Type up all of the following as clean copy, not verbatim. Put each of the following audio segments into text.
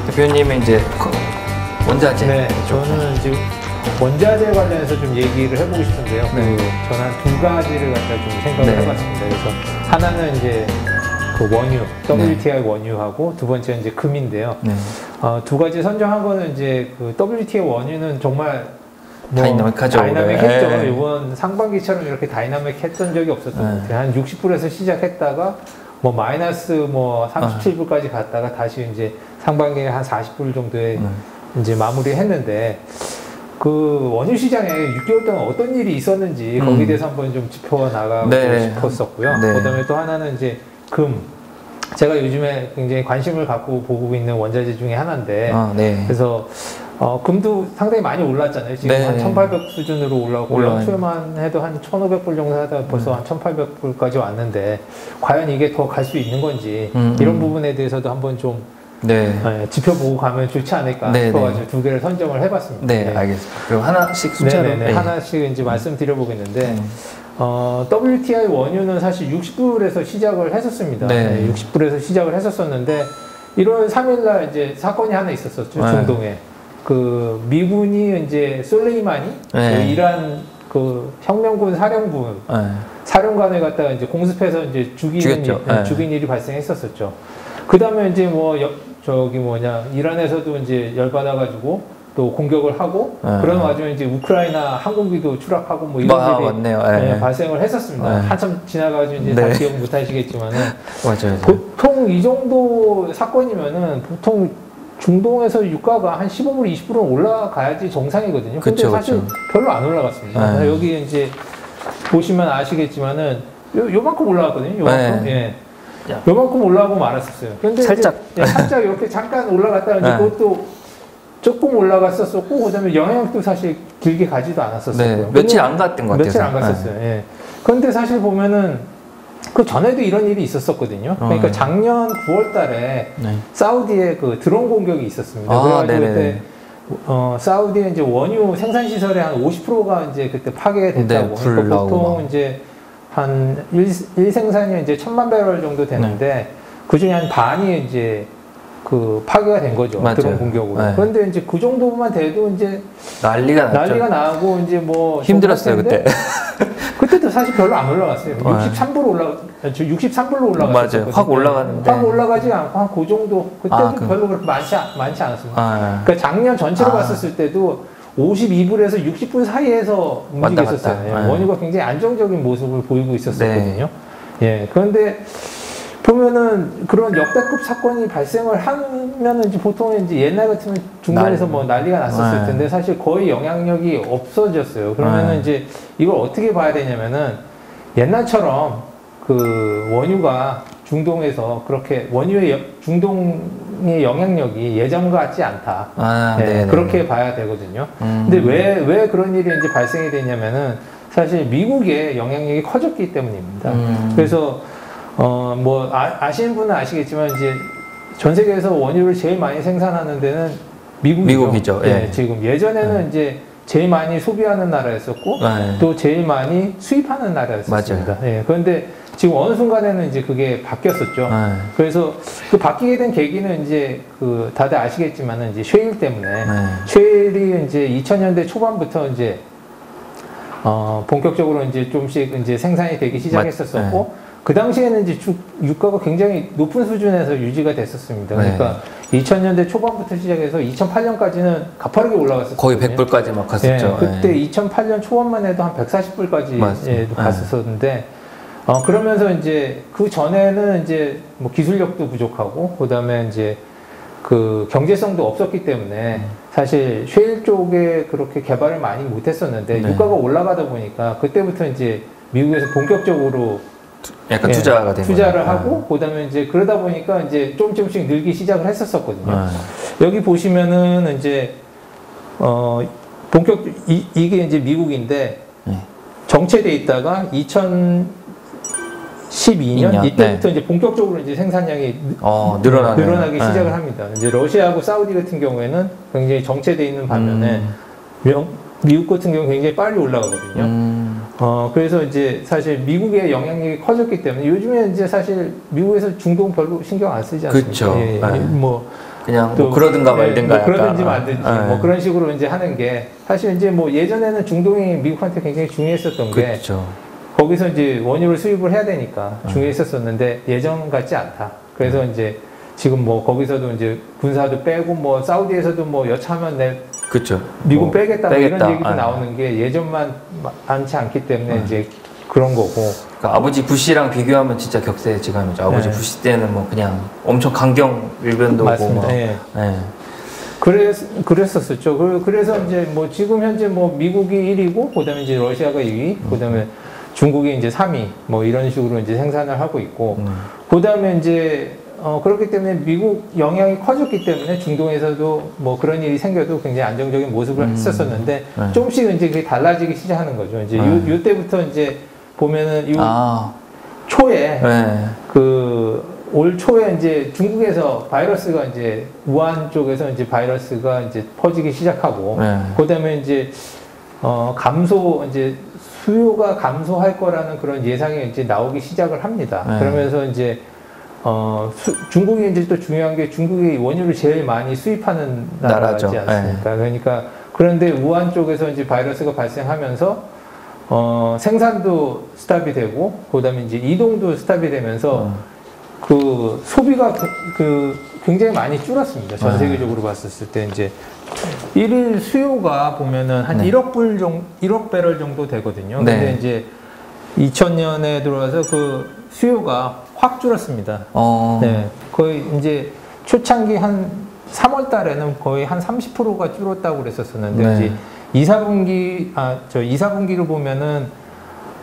대표님은 이제 원자재. 네, 저는 지금 원자재 관련해서 좀 얘기를 해보고 싶은데요. 네. 저는 한 두 가지를 갖다 좀 생각을 네. 해봤습니다. 그래서 하나는 이제 그 원유, WTI 원유하고 두 번째는 이제 금인데요. 네. 두 가지 선정한 거는 이제 그 WTI 원유는 정말 뭐 다이나믹하죠. 다이나믹했죠. 네. 이번 상반기처럼 이렇게 다이나믹했던 적이 없었던 것 네. 같아요. 한 60불에서 시작했다가 뭐 마이너스 뭐 37불까지 갔다가 다시 이제 상반기에 한 40불 정도에 이제 마무리했는데 그 원유 시장에 6개월 동안 어떤 일이 있었는지 거기에 대해서 한번 좀 짚어 나가고 싶었었고요. 네. 그다음에 또 하나는 이제 금. 제가 요즘에 굉장히 관심을 갖고 보고 있는 원자재 중에 하나인데 네. 그래서 금도 상당히 많이 올랐잖아요. 지금 네. 한 1,800 수준으로 올라오고 연초에만 해도 한 1,500불 정도 하다 벌써 한 1,800불까지 왔는데 과연 이게 더 갈 수 있는 건지 이런 부분에 대해서도 한번 좀 짚어보고 가면 좋지 않을까 싶어가지고 두 개를 선정을 해봤습니다. 네, 알겠습니다. 그럼 하나씩 순차로 하나씩 이제 말씀드려보겠는데 WTI 원유는 사실 60불에서 시작을 했었습니다. 60불에서 시작을 했었었는데 1월 3일날 이제 사건이 하나 있었었죠. 중동에. 그 미군이 이제 솔레이마니 그 이란 그 혁명군 사령부 사령관을 갖다가 이제 공습해서 이제 죽인 일이 발생했었었죠. 그 다음에 이제 뭐 이란에서도 이제 열받아가지고 또 공격을 하고 그런 와중에 이제 우크라이나 항공기도 추락하고 뭐 이런 일이 발생을 했었습니다. 한참 지나가지고 이제 다 기억 못 하시겠지만은 맞아요. 보통 이 정도 사건이면은 보통 중동에서 유가가 한 15불, 20불은 올라가야지 정상이거든요. 근데 사실 별로 안 올라갔습니다. 여기 이제 보시면 아시겠지만은 요만큼 올라갔거든요. 요만큼. 요만큼 올라가고 말았었어요. 근데 살짝 이렇게 잠깐 올라갔다가 이제 그것도 조금 올라갔었고, 그 다음에 영향도 사실 길게 가지도 않았었어요. 며칠 안 갔던 것 같아요. 며칠 안 갔었어요. 그런데 사실 보면은 그 전에도 이런 일이 있었었거든요. 그러니까 작년 9월 달에 사우디에 그 드론 공격이 있었습니다. 그래가지고 그때 사우디에 이제 원유 생산 시설의 한 50%가 이제 그때 파괴가 됐다고. 그러니까 보통 이제 한 1생산이 이제 1,000만 배럴 정도 되는데 그 중에 한 반이 이제 그 파괴가 된 거죠. 드론 공격으로. 그런데 이제 그 정도만 돼도 이제 난리가 나고 이제 뭐 힘들었어요 그때. 그때도 사실 별로 안 올라갔어요. 63불로 올라갔어요. 맞아요. 확 올라갔는데. 확 올라가지 않고 한 그 정도. 그때도 별로 그렇게 많지 않았습니다. 그러니까 작년 전체로 봤었을 때도 52불에서 60불 사이에서 움직였었어요. 원유가 굉장히 안정적인 모습을 보이고 있었거든요. 그런데 보면은 그런 역대급 사건이 발생을 하면은 이제 보통 이제 옛날 같으면 중동에서 뭐 난리가 났었을 텐데 사실 거의 영향력이 없어졌어요. 그러면은 이제 이걸 어떻게 봐야 되냐면은 옛날처럼 그 원유가 중동에서 그렇게 중동의 영향력이 예전 같지 않다. 그렇게 봐야 되거든요. 근데 왜 그런 일이 이제 발생이 되냐면은 사실 미국의 영향력이 커졌기 때문입니다. 그래서 뭐 아시는 분은 아시겠지만 이제 전 세계에서 원유를 제일 많이 생산하는 데는 미국이죠. 지금 예전에는 이제 제일 많이 소비하는 나라였었고 또 제일 많이 수입하는 나라였습니다. 그런데 지금 어느 순간에는 이제 그게 바뀌었었죠. 그래서 그 바뀌게 된 계기는 이제 그 다들 아시겠지만은 이제 쉐일 때문에 쉐일이 이제 2000년대 초반부터 이제 본격적으로 이제 좀씩 이제 생산이 되기 시작했었고 그 당시에는 이제 유가가 굉장히 높은 수준에서 유지가 됐었습니다. 그러니까 2000년대 초반부터 시작해서 2008년까지는 가파르게 올라갔었어요. 거의 100불까지 막 갔었죠. 그때 2008년 초반만 해도 한 140불까지 갔었었는데 그러면서 이제 그 전에는 이제 뭐 기술력도 부족하고 그다음에 이제 그 경제성도 없었기 때문에 사실 쉐일 쪽에 그렇게 개발을 많이 못했었는데 유가가 올라가다 보니까 그때부터 이제 미국에서 본격적으로 약간 투자가 된 투자를 하고 그다음에 이제 그러다 보니까 이제 조금씩 늘기 시작을 했었거든요. 여기 보시면은 이제 이게 이제 미국인데 정체돼 있다가 12년 이때부터 이제 본격적으로 이제 생산량이 늘어나기 시작을 합니다. 이제 러시아하고 사우디 같은 경우에는 굉장히 정체되어 있는 반면에 미국 같은 경우는 굉장히 빨리 올라가거든요. 그래서 이제 사실 미국의 영향력이 커졌기 때문에 요즘에 이제 사실 미국에서 중동 별로 신경 안 쓰지 않습니까? 그렇죠. 예, 뭐 그냥 뭐 그러든가 말든가. 뭐 그러든지 말든지 뭐 그런 식으로 이제 하는 게 사실 이제 뭐 예전에는 중동이 미국한테 굉장히 중요했었던 게 그렇죠. 거기서 이제 원유를 수입을 해야 되니까 중요했었는데 예전 같지 않다. 그래서 이제 지금 뭐 거기서도 이제 군사도 빼고 뭐 사우디에서도 뭐 여차하면 그렇죠. 미국 뭐 빼겠다 뭐 이런 얘기도 나오는 게 예전만 많지 않기 때문에 이제 그런 거고. 그러니까 아버지 부시랑 비교하면 진짜 격세지감이죠. 아버지 부시 때는 뭐 그냥 엄청 강경 일변도 맞습니다. 예. 그랬었죠. 그래서 이제 뭐 지금 현재 뭐 미국이 1위고 그다음에 이제 러시아가 2위, 그다음에 중국이 이제 3위 뭐 이런 식으로 이제 생산을 하고 있고 그다음에 이제 그렇기 때문에 미국 영향이 커졌기 때문에 중동에서도 뭐 그런 일이 생겨도 굉장히 안정적인 모습을 했었었는데 조금씩 이제 그게 달라지기 시작하는 거죠. 이제 요때부터 이제 보면은 초에 올 초에 이제 중국에서 바이러스가 이제 우한 쪽에서 이제 바이러스가 이제 퍼지기 시작하고 그다음에 이제 이제 수요가 감소할 거라는 그런 예상이 이제 나오기 시작을 합니다. 그러면서 이제 중국이 이제 또 중요한 게 중국이 원유를 제일 많이 수입하는 나라지 않습니까? 그러니까 그런데 우한 쪽에서 이제 바이러스가 발생하면서 생산도 스탑이 되고 그다음에 이제 이동도 스탑이 되면서 그 소비가 굉장히 많이 줄었습니다. 전 세계적으로 봤었을 때 이제 일일 수요가 보면은 한 1억 배럴 정도 되거든요. 근데 이제 2000년에 들어와서 그 수요가 확 줄었습니다. 거의 이제 초창기 한 3월 달에는 거의 한 30%가 줄었다고 그랬었었는데 이제 2사분기를 보면은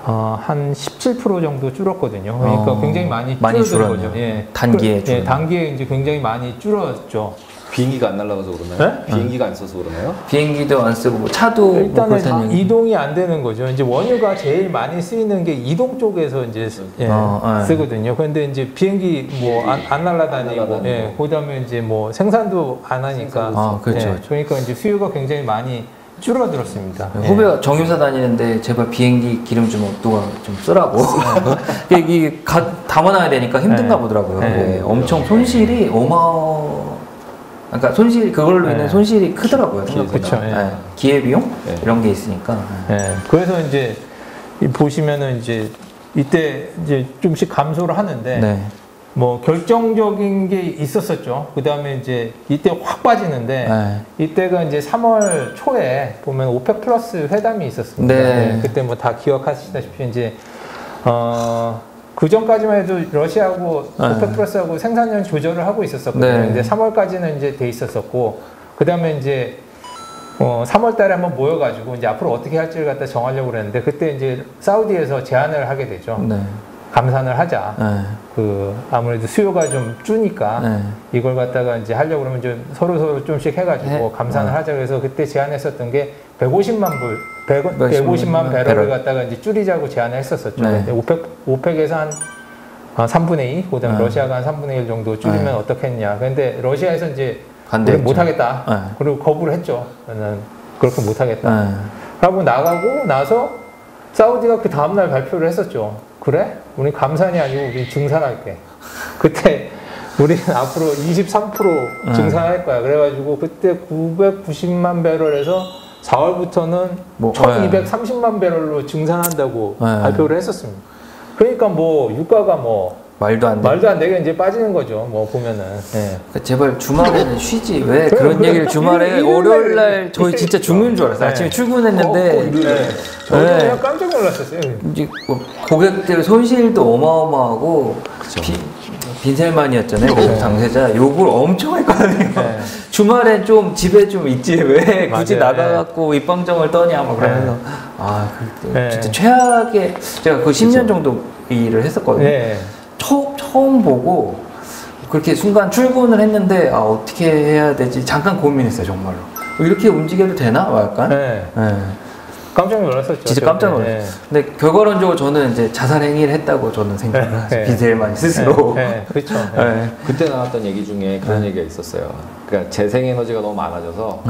한 17% 정도 줄었거든요. 그러니까 굉장히 많이 줄어든 거죠. 단기에 단기에 이제 굉장히 많이 줄었죠. 비행기가 안 날아가서 그러나요? 네? 비행기가 안 써서 그러나요? 비행기도 안 쓰고 뭐 차도 일단은 뭐 이동이 안 되는 거죠. 이제 원유가 제일 많이 쓰이는 게 이동 쪽에서 이제 쓰거든요. 그런데 이제 비행기 뭐 안 날아다니고, 그다음에 이제 뭐 생산도 안 하니까, 그렇죠. 그러니까 이제 수요가 굉장히 많이 줄어들었습니다. 후배가 정유사 다니는데 제발 비행기 기름 좀 누가 좀 쓰라고. 이게 담아놔야 되니까 힘든가 보더라고요. 엄청 손실이 그러니까 그걸로 인해 손실이 크더라고요. 생각보다. 기회비용 이런 게 있으니까. 그래서 이제 보시면은 이제 이때 이제 좀씩 감소를 하는데 뭐 결정적인 게 있었었죠. 그 다음에 이제 이때 확 빠지는데 이때가 이제 3월 초에 보면 오펙 플러스 회담이 있었습니다. 그때 뭐 다 기억하시다시피 이제 그 전까지만 해도 러시아하고 오펙 플러스하고 생산량 조절을 하고 있었었거든요. 근데 3월까지는 이제 돼 있었었고, 그 다음에 이제 3월 달에 한번 모여가지고 이제 앞으로 어떻게 할지를 갖다 정하려고 그랬는데 그때 이제 사우디에서 제안을 하게 되죠. 감산을 하자. 아무래도 수요가 좀 주니까 이걸 갖다가 이제 하려고 그러면 좀 서로 좀씩 해가지고 감산을 하자. 그래서 그때 제안했었던 게 150만 배럴을 갖다가 이제 줄이자고 제안을 했었었죠. 오펙에서 한 3분의 2, 그다음에 러시아가 한 3분의 1 정도 줄이면 어떻겠냐. 근데 러시아에서 이제 못 하겠다. 그리고 거부를 했죠. 저는 그렇게 못 하겠다. 하고 나가고 나서 사우디가 그 다음날 발표를 했었죠. 그래? 우리 감산이 아니고 우리 증산할게. 그때 우리는 앞으로 23% 증산할 거야. 그래가지고 그때 990만 배럴에서 4월부터는 뭐 1230만 배럴로 증산한다고 발표를 했었습니다. 그러니까 뭐 유가가 뭐 말도 안 되게 이제 빠지는 거죠. 뭐 보면은. 제발 주말에는 쉬지. 왜 그런 얘기를 주말에 월요일 날 저희 진짜 죽는 줄 알았어요. 아침에 출근했는데 저도 그냥 깜짝 놀랐었어요. 이제 고객들 손실도 어마어마하고 빈셀만이었잖아요. 그 당세자 욕을 엄청 했거든요. 주말엔 좀 집에 좀 있지 왜 굳이 나가갖고 입방정을 떠냐 막 그러면서 진짜 최악의 제가 그 10년 정도 일을 했었거든요. 처음 보고 그렇게 순간 출근을 했는데 어떻게 해야 되지 잠깐 고민했어요. 정말로 이렇게 움직여도 되나? 약간 깜짝 놀랐었죠. 진짜 깜짝 놀랐어요. 네. 근데 결과론적으로 저는 이제 자살 행위를 했다고 저는 생각을 하죠. 비델만이 스스로. 그렇죠. 그때 나왔던 얘기 중에 그런 얘기가 있었어요. 그러니까 재생에너지가 너무 많아져서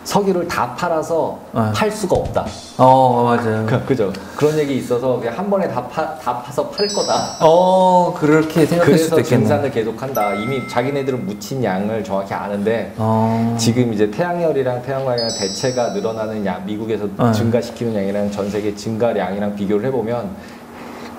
석유를 다 팔아서 팔 수가 없다. 맞아요. 그죠. 그런 얘기 있어서 그냥 한 번에 다 파서 팔 거다. 그렇게 생각할 수도 있겠네. 그래서 증산을 계속한다. 이미 자기네들은 묻힌 양을 정확히 아는데 지금 이제 태양열이랑 태양광이랑 대체가 늘어나는 양, 미국에서 증가시키는 양이랑 전 세계 증가량이랑 비교를 해보면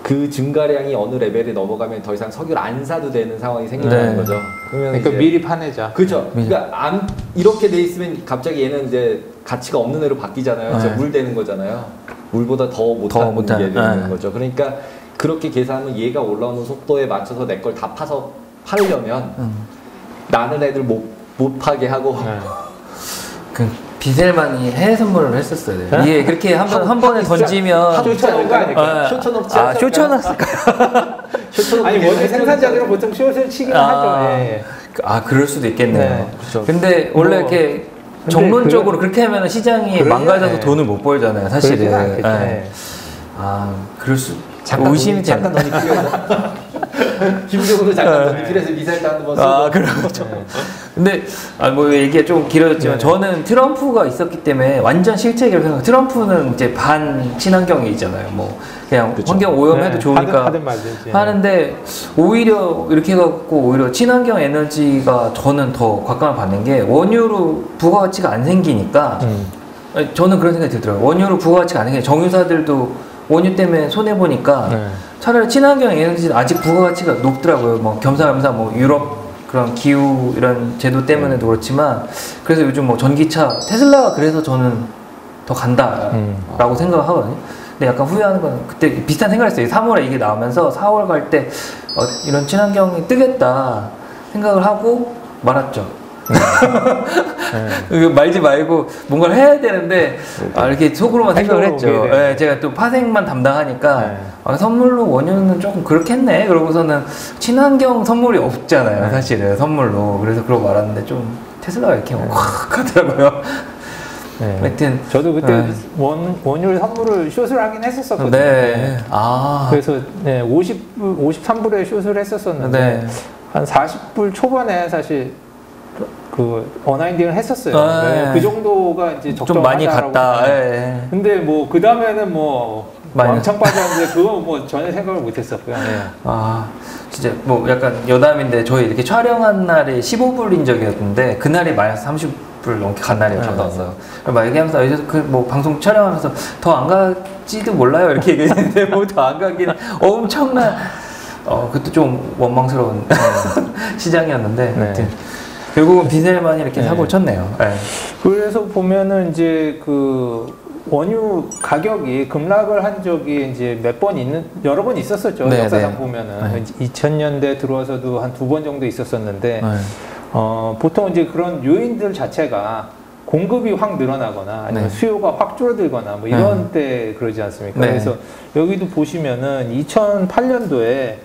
그 증가량이 어느 레벨에 넘어가면 더 이상 석유를 안 사도 되는 상황이 생긴다는 거죠. 그러니까 미리 파내자. 그렇죠. 그러니까 이렇게 돼 있으면 갑자기 얘는 이제 가치가 없는 애로 바뀌잖아요. 진짜 물 되는 거잖아요. 물보다 더 못하는 게 되는 거죠. 그러니까 그렇게 계산하면 얘가 올라오는 속도에 맞춰서 내 걸 다 파서 팔려면 나는 애들 못 파게 하고 비델만이 해외 선물을 했었어요. 이게 그렇게 한 번에 던지면 쇼쳐놓은 거 아닐까? 쇼쳐놓지 않을까요? 쇼쳐놨을까요? 아니 원래 생산자들은 보통 숏을 치긴 하죠. 그럴 수도 있겠네요. 그렇죠. 근데 원래 이렇게 정론적으로 그렇게 하면 시장이 망가져서 돈을 못 벌잖아요, 사실은. 그럴 수. 의심이 잠깐 돈이 필요해서. 김정은도 잠깐 돈이 필요해서 미사일도 한번 쏘고. 그렇죠. 근데 뭐 얘기가 좀 길어졌지만 저는 트럼프가 있었기 때문에 완전 실책이라고 생각해요. 트럼프는 이제 반 친환경이잖아요. 뭐 그냥 환경 오염해도 좋으니까 하는데 오히려 이렇게 해갖고 오히려 친환경 에너지가 저는 더 각광을 받는 게 원유로 부가가치가 안 생기니까 저는 그런 생각이 들더라고요. 원유로 부가가치가 안 생기니까 정유사들도 원유 때문에 손해보니까 차라리 친환경 에너지는 아직 부가가치가 높더라고요. 뭐 겸사겸사 뭐 유럽 그런 기후 이런 제도 때문에도 그렇지만 그래서 요즘 뭐 전기차 테슬라가 그래서 저는 더 간다라고 생각을 하거든요. 근데 약간 후회하는 건 그때 비슷한 생각을 했어요. 3월에 이게 나오면서 4월 갈 때 이런 친환경이 뜨겠다 생각을 하고 말았죠. 말지 말고 뭔가를 해야 되는데 이렇게 속으로만 생각을 했죠. 제가 또 파생만 담당하니까 선물로 원유는 조금 그렇겠네. 그러고서는 친환경 선물이 없잖아요, 사실은 선물로. 그래서 그러고 말았는데 좀 테슬라가 이렇게 확 하더라고요. 하여튼 저도 그때 원유 선물을 숏을 하긴 했었거든요. 그래서 53불에 숏을 했었었는데 한 40불 초반에 사실 그 어나인딩을 했었어요. 그 정도가 이제 좀 많이 갔다. 근데 뭐 그 다음에는 뭐 왕창 빠졌는데 그거 뭐 전혀 생각을 못했었고요. 진짜 뭐 약간 여담인데 저희 이렇게 촬영한 날이 15불인 적이었는데 그날이 마이너스 30불 넘게 간 날이 갔다 막 얘기하면서 이제 그 뭐 방송 촬영하면서 더 안 갈지도 몰라요 이렇게 얘기했는데 뭐 더 안 가기는 엄청난 그것도 좀 원망스러운 시장이었는데 결국은 비델만이 이렇게 사고를 쳤네요. 그래서 보면은 이제 그 원유 가격이 급락을 한 적이 이제 여러 번 있었었죠. 역사상 보면은 2000년대 들어와서도 한 2번 정도 있었었는데 보통 이제 그런 요인들 자체가 공급이 확 늘어나거나 아니면 수요가 확 줄어들거나 뭐 이런 때 그러지 않습니까? 그래서 여기도 보시면은 2008년도에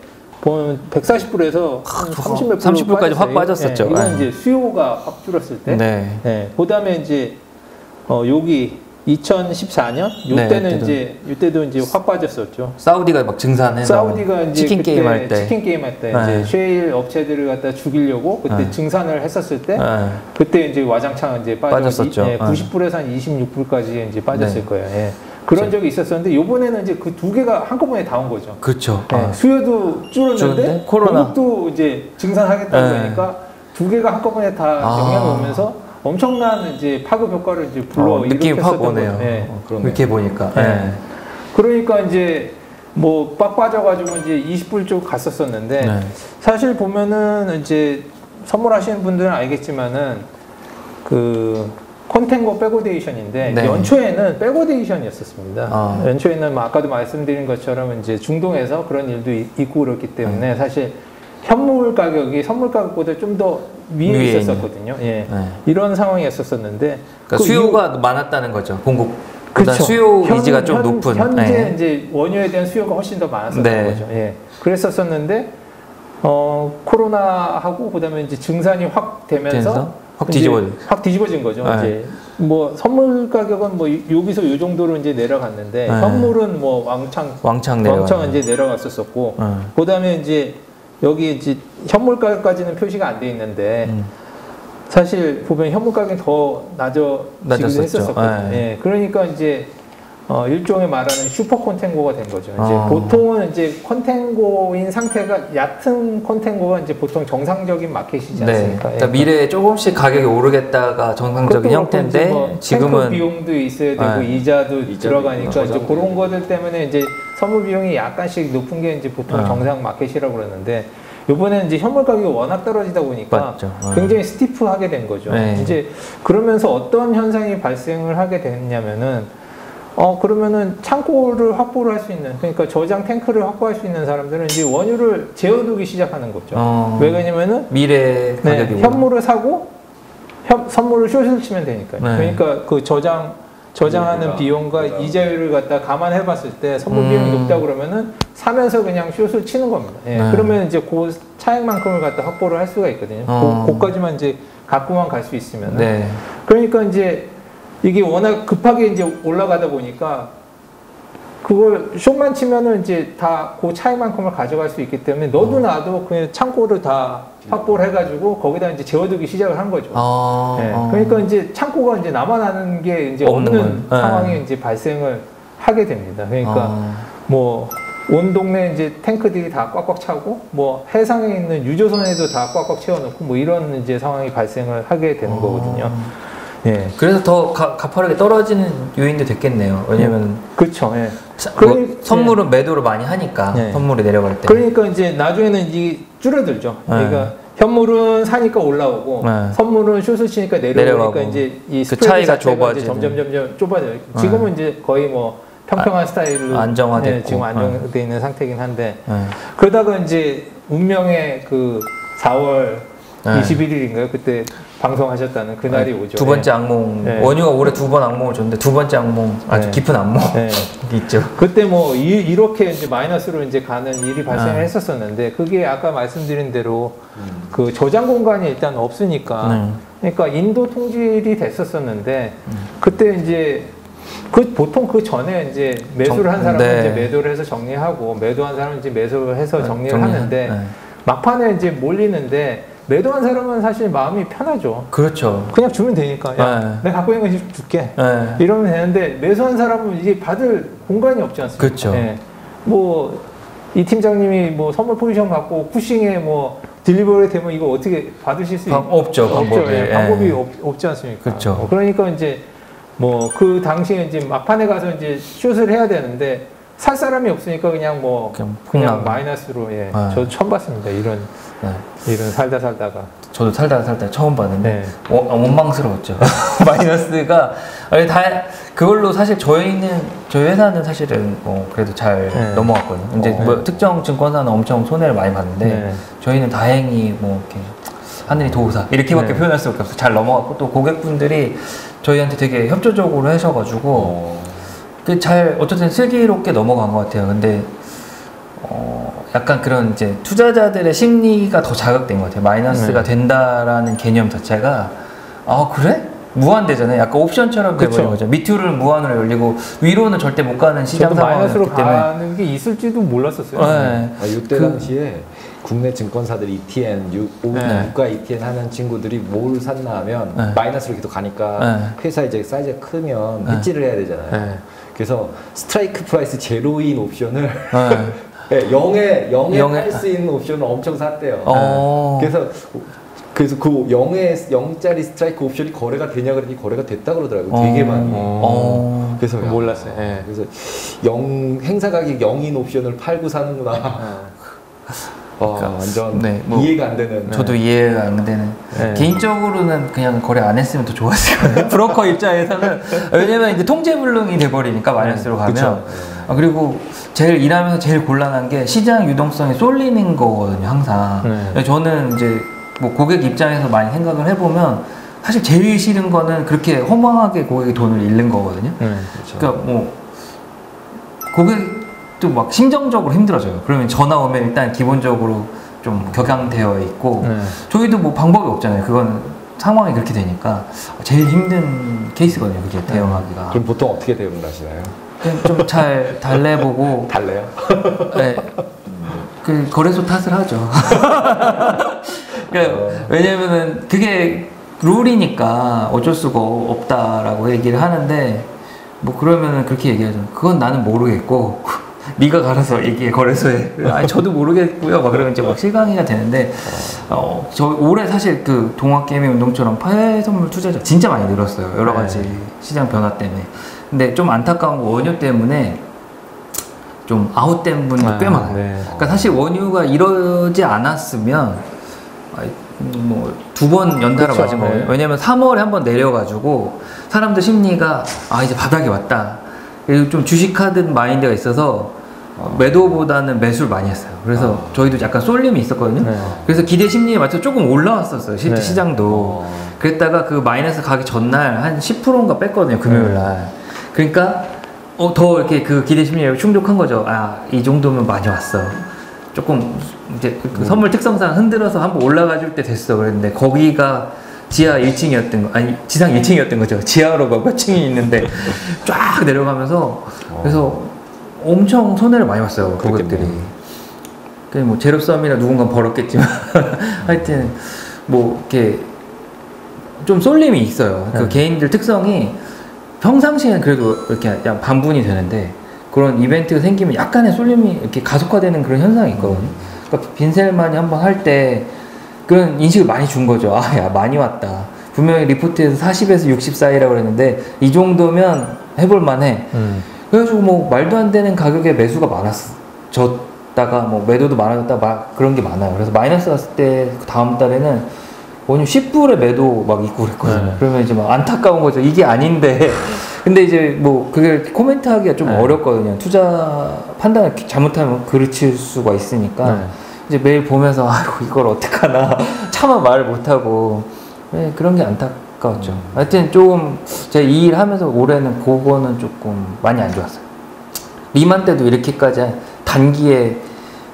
보면 140불에서 30불까지 확 빠졌었죠. 이건 이제 수요가 확 줄었을 때. 그다음에 이제 여기 2014년 이때는 이때도 이제 확 빠졌었죠. 사우디가 막 증산해서 사우디가 이제 치킨 게임 할 때 이제 쉐일 업체들을 갖다 죽이려고 그때 증산을 했었을 때 그때 이제 와장창 이제 빠졌었죠. 90불에서 한 26불까지 이제 빠졌을 거예요. 그런 적이 있었었는데 요번에는 이제 그 두 개가 한꺼번에 다 온 거죠. 그렇죠. 수요도 줄었는데 공급도 이제 증산하겠다고 하니까 두 개가 한꺼번에 다 영향을 오면서 엄청난 이제 파급 효과를 이제 느낌이 확 오네요. 이렇게 보니까. 그러니까 이제 뭐 빡 빠져가지고 이제 20불 쪽 갔었었는데 사실 보면은 이제 선물하시는 분들은 알겠지만은 그 콘텐고 백오데이션인데 연초에는 백오데이션이었었습니다. 연초에는 뭐 아까도 말씀드린 것처럼 이제 중동에서 그런 일도 있고 그렇기 때문에 사실 현물 가격이 선물 가격보다 좀 더 위에 있었거든요. 이런 상황이었었는데 그러니까 수요가 많았다는 거죠. 공급보다 수요 위지가 좀 높은. 현재 이제 원유에 대한 수요가 훨씬 더 많았었던 거죠. 그랬었었는데 코로나하고 그다음에 이제 증산이 확 되면서 확 뒤집어진 거죠. 네. 이제 뭐 선물 가격은 뭐 여기서 이 정도로 이제 내려갔는데 네. 현물은 뭐 왕창 이제 내려갔었었고 그다음에 이제 여기 이제 현물 가격까지는 표시가 안 돼 있는데 사실 보면 현물 가격이 더 낮아지기도 했었었거든요. 예, 그러니까 이제 일종의 말하는 슈퍼 콘텐고가 된 거죠. 이제 보통은 이제 콘텐고인 상태가 얕은 콘텐고가 이제 보통 정상적인 마켓이지 않습니까? 네. 그러니까 미래에 조금씩 가격이 오르겠다가 정상적인 형태인데 뭐 지금은 비용도 있어야 되고 이자도 들어가니까 이제 그런 것들 때문에 이제 선물 비용이 약간씩 높은 게 이제 보통 정상 마켓이라고 그러는데. 이번에는 이제 현물 가격이 워낙 떨어지다 보니까 굉장히 스티프하게 된 거죠. 네. 이제 그러면서 어떤 현상이 발생을 하게 됐냐면은 그러면은 창고를 확보를 할 수 있는 그러니까 저장 탱크를 확보할 수 있는 사람들은 이제 원유를 재워두기 시작하는 거죠. 왜 그러냐면은 미래 가격이 현물을 사고 선물을 숏을 치면 되니까요. 그러니까 그 저장하는 비용과 이자율을 갖다 감안해 봤을 때 선물 비용이 높다 그러면은 사면서 그냥 숏을 치는 겁니다. 예. 그러면 이제 그 차액만큼을 갖다 확보를 할 수가 있거든요. 그까지만 이제 갖고만 갈 수 있으면. 네. 그러니까 이제 이게 워낙 급하게 이제 올라가다 보니까 그걸 숏만 치면은 이제 다 그 차액만큼을 가져갈 수 있기 때문에 너도 나도 그냥 창고를 다 확보를 해가지고 거기다 이제 재워두기 시작을 한 거죠. 네. 그러니까 이제 창고가 이제 남아나는 게 이제 없는 상황이 이제 발생을 하게 됩니다. 그러니까 뭐 온 동네 이제 탱크들이 다 꽉꽉 차고 뭐 해상에 있는 유조선에도 다 꽉꽉 채워놓고 뭐 이런 이제 상황이 발생을 하게 되는 거거든요. 예. 그래서 더 가파르게 떨어지는 요인도 됐겠네요. 왜냐면 그렇죠. 예. 선물은 매도를 많이 하니까 선물이 내려갈 때. 그러니까 이제 나중에는 이게 줄어들죠. 그러니까 현물은 사니까 올라오고 선물은 숏을 치니까 내려오니까 이제 이 그 차이가 좁아지는. 점점 좁아져요. 지금은 이제 거의 뭐 평평한 스타일로 안정화됐고 지금 안정되어 있는 상태이긴 한데 그러다가 이제 운명의 그 4월 21일인가요? 그때 방송하셨다는 그날이 오죠. 두 번째 악몽. 원유가 올해 2번 악몽을 줬는데 두 번째 악몽, 아주 깊은 악몽 있죠. 그때 뭐 이렇게 이제 마이너스로 이제 가는 일이 발생했었었는데 그게 아까 말씀드린 대로 그 저장 공간이 일단 없으니까 그러니까 인도 통질이 됐었었는데 그때 이제 보통 그 전에 이제 매수를 한 사람은 이제 매도를 해서 정리하고 매도한 사람은 이제 매수를 해서 정리를 하는데 막판에 이제 몰리는데 매도한 사람은 사실 마음이 편하죠. 그렇죠. 그냥 주면 되니까. 야, 내가 갖고 있는 거 줄게. 이러면 되는데 매수한 사람은 이제 받을 공간이 없지 않습니까? 그렇죠. 뭐 이 팀장님이 뭐 선물 포지션 갖고 쿠싱에 뭐 딜리버리 되면 이거 어떻게 받으실 수 없죠. 방법이 없지 않습니까? 그렇죠. 그러니까 이제 뭐 그 당시에 이제 막판에 가서 이제 숏을 해야 되는데 살 사람이 없으니까 그냥 마이너스로 저도 처음 봤습니다. 이런 살다가 저도 살다가 처음 봤는데 원망스러웠죠. 마이너스가 그걸로 사실 저희 회사는 사실은 그래도 잘 넘어갔거든요. 이제 뭐 특정 증권사는 엄청 손해를 많이 봤는데 저희는 다행히 뭐 이렇게 하늘이 도우사 이렇게밖에 표현할 수밖에 없어요. 잘 넘어갔고 또 고객분들이 저희한테 되게 협조적으로 하셔가지고 어쨌든 슬기롭게 넘어간 것 같아요. 근데 약간 그런 이제 투자자들의 심리가 더 자극된 것 같아요. 마이너스가 된다라는 개념 자체가 그래? 무한대잖아요. 약간 옵션처럼 돼버린 거죠. 밑으로는 무한으로 열리고 위로는 절대 못 가는 시장 상황이었기 때문에 가는 게 있을지도 몰랐었어요. 이때 당시에 국내 증권사들 ETN, 국가 ETN 하는 친구들이 뭘 샀나 하면 마이너스로 계속 가니까 회사 이제 사이즈가 크면 해지를 해야 되잖아요. 그래서 스트라이크 프라이스 제로인 옵션을 0에 팔 수 있는 옵션을 엄청 샀대요. 그래서 그 0짜리 스트라이크 옵션이 거래가 되냐 그랬더니 거래가 됐다 그러더라고요. 되게 많이. 그래서 몰랐어요. 그래서 행사 가격 0인 옵션을 팔고 사는구나. 그러니까, 완전 이해가 안 되는. 저도 이해가 안 되는. 개인적으로는 그냥 거래 안 했으면 더 좋았을 거예요. 브로커 입장에서는. 왜냐면 이제 통제불능이 돼버리니까 마이너스로 가면. 그리고 일하면서 제일 곤란한 게 시장 유동성이 쏠리는 거거든요, 항상. 저는 이제 뭐 고객 입장에서 많이 생각을 해보면 사실 제일 싫은 거는 그렇게 허망하게 고객이 돈을 잃는 거거든요. 그러니까 뭐 고객도 막 심정적으로 힘들어져요. 그러면 전화 오면 일단 기본적으로 좀 격양되어 있고 저희도 뭐 방법이 없잖아요. 그건 상황이 그렇게 되니까 제일 힘든 케이스거든요. 그게 대응하기가. 그럼 보통 어떻게 대응을 하시나요? 그냥 좀 잘 달래보고. 달래요? 네. 그 거래소 탓을 하죠. 그러니까 왜냐면은 그게 룰이니까 어쩔 수가 없다라고 얘기를 하는데 뭐 그러면은 그렇게 얘기하죠. 그건 나는 모르겠고 네가 가서 얘기해 거래소에. 아니 저도 모르겠고요. 막 그러면 이제 막 실강의가 되는데 저 올해 사실 그 동학개미 운동처럼 파해 선물 투자자 진짜 많이 늘었어요. 여러 가지 시장 변화 때문에. 근데 좀 안타까운 거 원유 때문에 좀 아웃된 분도 꽤 많아요. 그러니까 사실 원유가 이러지 않았으면 뭐 2번 연달아 그렇죠. 맞은 거예요. 왜냐면 3월에 한번 내려가지고 사람들 심리가 이제 바닥이 왔다. 그리고 좀 주식하던 마인드가 있어서 매도보다는 매수를 많이 했어요. 그래서 저희도 약간 쏠림이 있었거든요. 그래서 기대 심리에 맞춰 조금 올라왔었어요. 실제 시장도. 그랬다가 그 마이너스 가기 전날 한 10%인가 뺐거든요. 금요일날. 그러니까 더 이렇게 그 기대 심리에 충족한 거죠. 이 정도면 많이 왔어. 조금 이제 그 선물 특성상 흔들어서 한번 올라가 줄 때 됐어. 그랬는데 거기가 지하 1층이었던 거, 아니 지상 1층이었던 거죠. 지하로 몇 층이 있는데 쫙 내려가면서 그래서 엄청 손해를 많이 봤어요. 고객들이. 그 뭐 제로섬이나 누군가 벌었겠지만 하여튼 뭐 이렇게 좀 쏠림이 있어요. 그 개인들 특성이 평상시에는 그래도 이렇게 약간 반분이 되는데 그런 이벤트가 생기면 약간의 쏠림이 이렇게 가속화되는 그런 현상이 있거든요. 그러니까 빈셀만이 한번 할 때 그런 인식을 많이 준 거죠. 야 많이 왔다. 분명히 리포트에서 40에서 60 사이라고 그랬는데 이 정도면 해볼 만해. 그래가지고 뭐 말도 안 되는 가격에 매수가 많았었다가 뭐 매도도 많아졌다 그런 게 많아요. 그래서 마이너스 갔을 때 그 다음 달에는 원유 10불에 매도 막 있고 그랬거든요. 그러면 이제 막 안타까운 거죠. 이게 아닌데. 근데 이제 뭐 그게 코멘트 하기가 좀 어렵거든요. 투자 판단을 잘못하면 그르칠 수가 있으니까 이제 매일 보면서 아이고 이걸 어떡하나 차마 말을 못하고 그런 게 안타까웠죠. 하여튼 조금 제가 이 일 하면서 올해는 그거는 조금 많이 안 좋았어요. 리만 때도 이렇게까지 단기에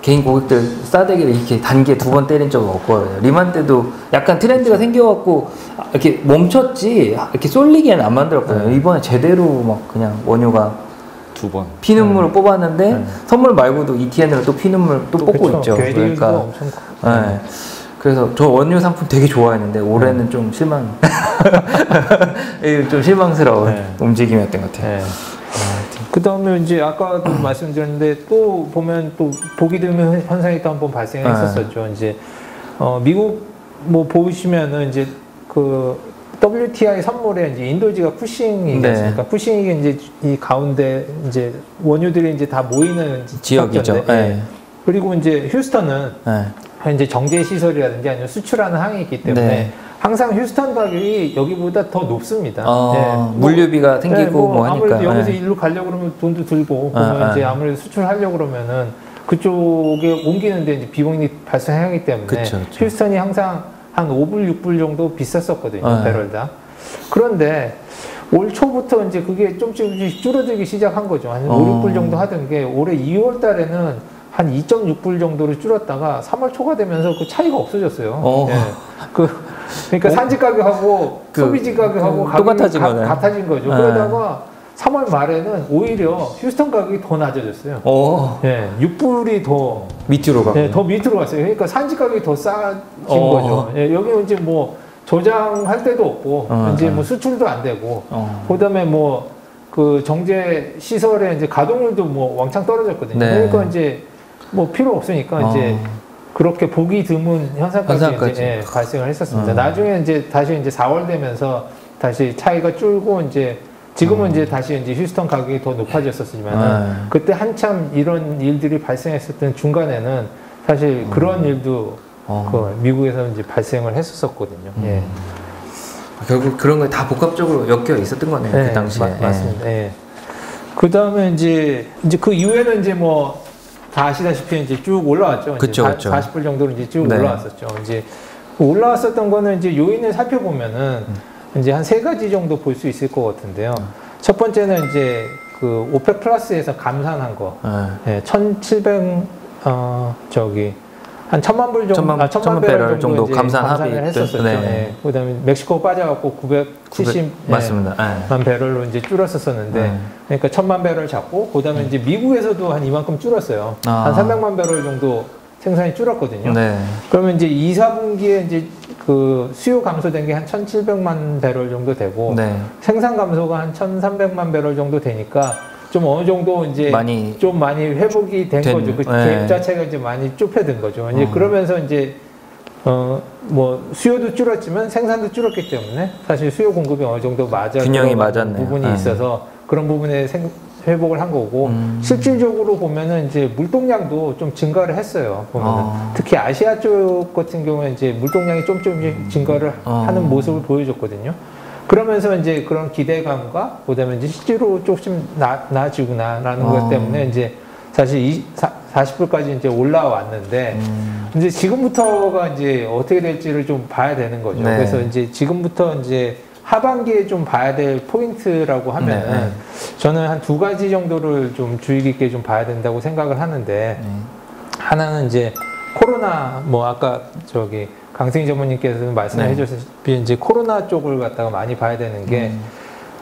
개인 고객들 싸대기를 이렇게 단기에 2번 때린 적은 없거든요. 리만 때도 약간 트렌드가 생겨갖고 이렇게 멈췄지 이렇게 쏠리기에는 안 만들었거든요. 이번에 제대로 막 그냥 원유가 2번 피눈물을 뽑았는데 선물 말고도 ETN으로 또 피눈물 또 뽑고 그쵸. 있죠. 그러니까 엄청 그래서 저 원유 상품 되게 좋아했는데 올해는 좀 실망 좀 실망스러운 움직임이었던 것 같아요. 그 다음에 이제 아까도 말씀드렸는데 또 보면 또 보기 드문 현상이 또 한번 발생했었죠. 이제 미국 뭐 보시면은 이제 그 WTI 선물에 이제 인도지가 푸싱이겠습니까? 푸싱이 이제 이 가운데 이제 원유들이 이제 다 모이는 지역이죠. 그리고 이제 휴스턴은 이제 정제 시설이라든지 아니면 수출하는 항이 있기 때문에 항상 휴스턴 가격이 여기보다 더 높습니다. 물류비가 생기고 뭐 하니까. 아무래도 여기서 일로 가려고 그러면 돈도 들고, 그러면 이제 아무래도 수출하려고 그러면은 그쪽에 옮기는데 이제 비용이 발생하기 때문에 휴스턴이 항상 한 5불, 6불 정도 비쌌었거든요. 배럴당. 그런데 올 초부터 이제 그게 좀씩 줄어들기 시작한 거죠. 한 5, 6불 정도 하던 게 올해 2월 달에는 한 2.6불 정도로 줄었다가 3월 초가 되면서 그 차이가 없어졌어요. 그러니까 산지 가격하고 소비지 가격하고 같아진 거죠. 그러다가 3월 말에는 오히려 휴스턴 가격이 더 낮아졌어요. 6불이 더 밑으로 가고. 더 밑으로 갔어요. 그러니까 산지 가격이 더 싸진 거죠. 여기는 이제 뭐 저장할 데도 없고 이제 뭐 수출도 안 되고 그다음에 뭐 그 정제 시설의 이제 가동률도 뭐 왕창 떨어졌거든요. 그러니까 이제 뭐 필요 없으니까 이제 그렇게 보기 드문 현상까지 이제 발생을 했었습니다. 나중에 이제 다시 이제 4월 되면서 다시 차이가 줄고 이제 지금은 이제 다시 이제 휴스턴 가격이 더 높아졌었지만 그때 한참 이런 일들이 발생했었던 중간에는 사실 그런 일도 그 미국에서 이제 발생을 했었거든요. 결국 그런 거 다 복합적으로 엮여 있었던 거네요. 그 당시에. 맞습니다. 그 다음에 이제 그 이후에는 이제 뭐 다 아시다시피 이제 쭉 올라왔죠. 그쵸. 40불 정도로 이제 쭉 올라왔었죠. 이제 올라왔었던 거는 이제 요인을 살펴보면은 이제 한 3가지 정도 볼 수 있을 것 같은데요. 첫 번째는 이제 그 오펙 플러스에서 감산한 거. 1700 한 1,000만 불 정도, 1,000만 배럴 정도 감산을 했었었죠. 네. 네. 그다음에 멕시코 빠져갖고 970만 맞습니다. 네. 배럴로 이제 줄었었는데, 네. 그러니까 1,000만 배럴 잡고, 그다음에 이제 미국에서도 한 이만큼 줄었어요. 한 300만 배럴 정도 생산이 줄었거든요. 네. 그러면 이제 2, 4분기에 이제 그 수요 감소된 게 한 1,700만 배럴 정도 되고, 네. 생산 감소가 한 1,300만 배럴 정도 되니까. 좀 어느 정도 이제 많이 회복이 된 거죠. 그 갭 자체가 이제 많이 좁혀든 거죠. 이제 그러면서 이제 뭐 수요도 줄었지만 생산도 줄었기 때문에 사실 수요 공급이 어느 정도 균형이 맞았네요. 부분이 있어서 그런 부분에 회복을 한 거고 실질적으로 보면은 이제 물동량도 좀 증가를 했어요. 보면은 특히 아시아 쪽 같은 경우에 이제 물동량이 좀 증가를 하는 모습을 보여줬거든요. 그러면서 이제 그런 기대감과 그다음에 이제 실제로 조금 나아지구나라는 것 때문에 이제 사실 40불까지 이제 올라왔는데 이제 지금부터가 이제 어떻게 될지를 좀 봐야 되는 거죠. 네. 그래서 이제 지금부터 이제 하반기에 좀 봐야 될 포인트라고 하면은 네. 저는 한 2가지 정도를 좀 주의 깊게 좀 봐야 된다고 생각을 하는데 하나는 이제 코로나 뭐 아까 저기 강승희 전무님께서 말씀해 주셨듯이 이제 코로나 쪽을 갖다가 많이 봐야 되는 게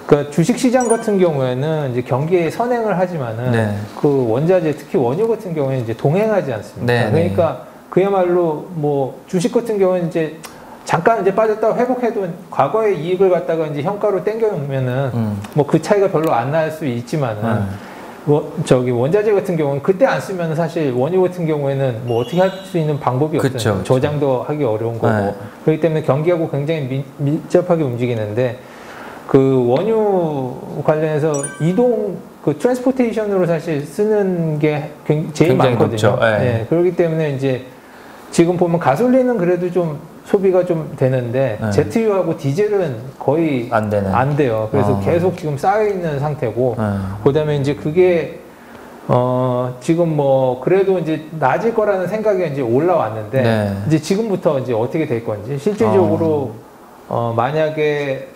그러니까 주식시장 같은 경우에는 이제 경기에 선행을 하지만은 그 원자재 특히 원유 같은 경우에는 이제 동행하지 않습니다. 그러니까 그야말로 뭐 주식 같은 경우는 이제 잠깐 이제 빠졌다가 회복해도 과거의 이익을 갖다가 이제 현가로 땡겨놓으면은 뭐 그 차이가 별로 안 날 수 있지만은 저기 원자재 같은 경우는 그때 안 쓰면 사실 원유 같은 경우에는 뭐 어떻게 할 수 있는 방법이 없어요. 저장도 하기 어려운 거고. 그렇기 때문에 경기하고 굉장히 밀접하게 움직이는데 그 원유 관련해서 이동 그 트랜스포테이션으로 사실 쓰는 게 제일 많거든요. 네. 그렇기 때문에 이제 지금 보면 가솔린은 그래도 좀 소비가 좀 되는데 제트유하고 디젤은 거의 안 돼요. 그래서 계속 지금 쌓여 있는 상태고 그다음에 이제 그게 지금 뭐 그래도 이제 낮을 거라는 생각이 이제 올라왔는데 이제 지금부터 이제 어떻게 될 건지 실질적으로 만약에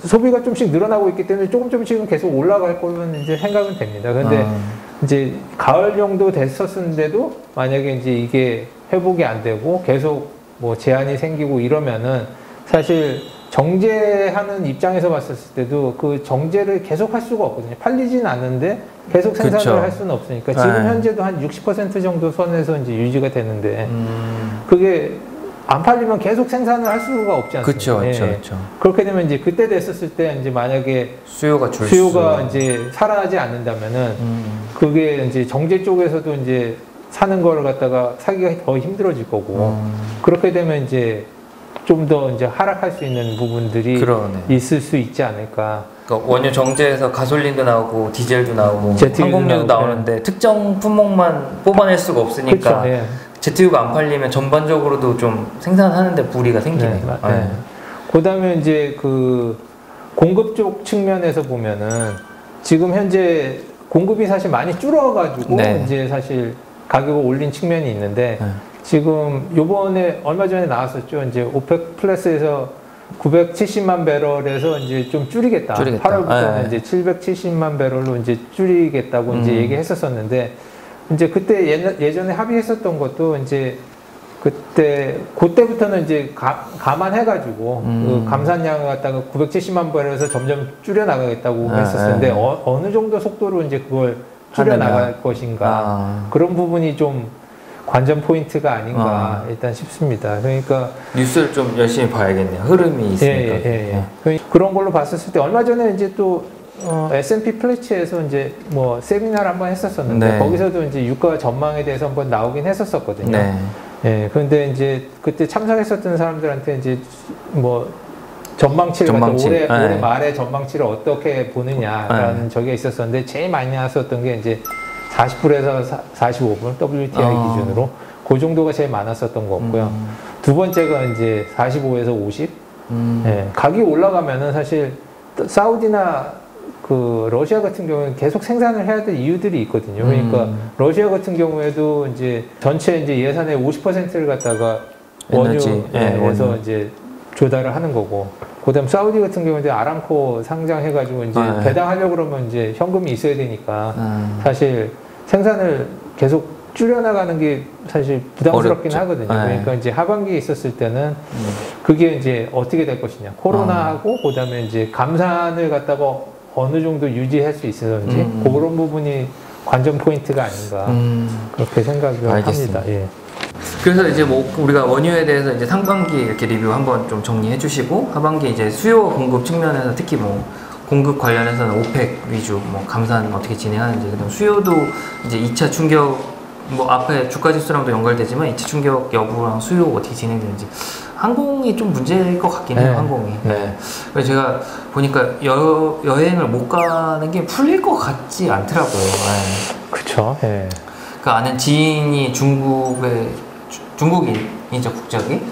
소비가 좀씩 늘어나고 있기 때문에 조금씩은 계속 올라갈 거면 이제 생각은 됩니다. 근데 이제 가을 정도 됐었는데도 만약에 이제 이게 회복이 안 되고 계속 뭐 제한이 생기고 이러면은 사실 정제하는 입장에서 봤을 때도 그 정제를 계속 할 수가 없거든요. 팔리진 않는데 계속 생산을 할 수는 없으니까 지금 현재도 한 60% 정도 선에서 이제 유지가 되는데 그게 안 팔리면 계속 생산을 할 수가 없지 않습니까? 그렇죠. 그렇게 되면 이제 그때 됐었을 때 이제 만약에 수요가 이제 살아나지 않는다면은 그게 이제 정제 쪽에서도 이제 사는 거를 갖다가 사기가 더 힘들어질 거고 그렇게 되면 이제 좀 더 이제 하락할 수 있는 부분들이 있을 수 있지 않을까. 그러니까 원유 정제에서 가솔린도 나오고 디젤도 나오고 항공유도 나오는데 특정 품목만 뽑아낼 수가 없으니까 제트유가 안 팔리면 전반적으로도 좀 생산하는데 불이가 생기네요. 그다음에 이제 그 공급 쪽 측면에서 보면은 지금 현재 공급이 사실 많이 줄어가지고 이제 사실 가격을 올린 측면이 있는데 지금 요번에 얼마 전에 나왔었죠. 이제 오펙 플러스에서 970만 배럴에서 이제 좀 줄이겠다. 8월부터는 이제 770만 배럴로 이제 줄이겠다고 이제 얘기했었었는데 이제 그때 예전에 합의했었던 것도 이제 그때부터는 이제 감안해가지고 그 감산량을 갖다가 970만 배럴에서 점점 줄여 나가겠다고 했었는데 어느 정도 속도로 이제 그걸 줄여 나갈 것인가 그런 부분이 좀 관전 포인트가 아닌가 일단 싶습니다. 그러니까 뉴스를 좀 열심히 봐야겠네요. 흐름이 있으니까. 그런 걸로 봤었을 때 얼마 전에 이제 또 S&P 플래치에서 이제 뭐 세미나를 한번 했었었는데 거기서도 이제 유가 전망에 대해서 한번 나오긴 했었었거든요. 그런데 이제 그때 참석했었던 사람들한테 이제 뭐 전망치를 올해 말에 전망치를 어떻게 보느냐라는 적이 있었었는데 제일 많이 나왔었던 게 이제 40불에서 45불 WTI 기준으로 그 정도가 제일 많았었던 것 같고요. 두 번째가 이제 45에서 50. 가격이 올라가면은 사실 사우디나 그 러시아 같은 경우는 계속 생산을 해야 될 이유들이 있거든요. 그러니까 러시아 같은 경우에도 이제 전체 이제 예산의 50%를 갖다가 원유에서 이제 조달을 하는 거고, 그다음 사우디 같은 경우는 아람코 상장해가지고 이제 배당하려고 그러면 이제 현금이 있어야 되니까 사실 생산을 계속 줄여나가는 게 사실 부담스럽긴 어렵죠. 하거든요. 그러니까 이제 하반기에 있었을 때는 그게 이제 어떻게 될 것이냐. 코로나하고 그다음에 이제 감산을 갖다가 어느 정도 유지할 수 있을지 그런 부분이 관전 포인트가 아닌가 그렇게 생각을 합니다. 예. 그래서 이제 뭐 우리가 원유에 대해서 이제 상반기 이렇게 리뷰 한번 좀 정리해 주시고 하반기 이제 수요 공급 측면에서 특히 뭐 공급 관련해서는 오펙 위주 뭐 감산 어떻게 진행하는지 그다음 수요도 이제 2차 충격 뭐 앞에 주가 지수랑도 연결되지만 2차 충격 여부랑 수요 어떻게 진행되는지 항공이 좀 문제일 것 같긴 해요. 항공이. 네. 그래서 제가 보니까 여행을 못 가는 게 풀릴 것 같지 않더라고요. 네. 그렇죠. 네. 그 아는 지인이 중국인이죠, 국적이.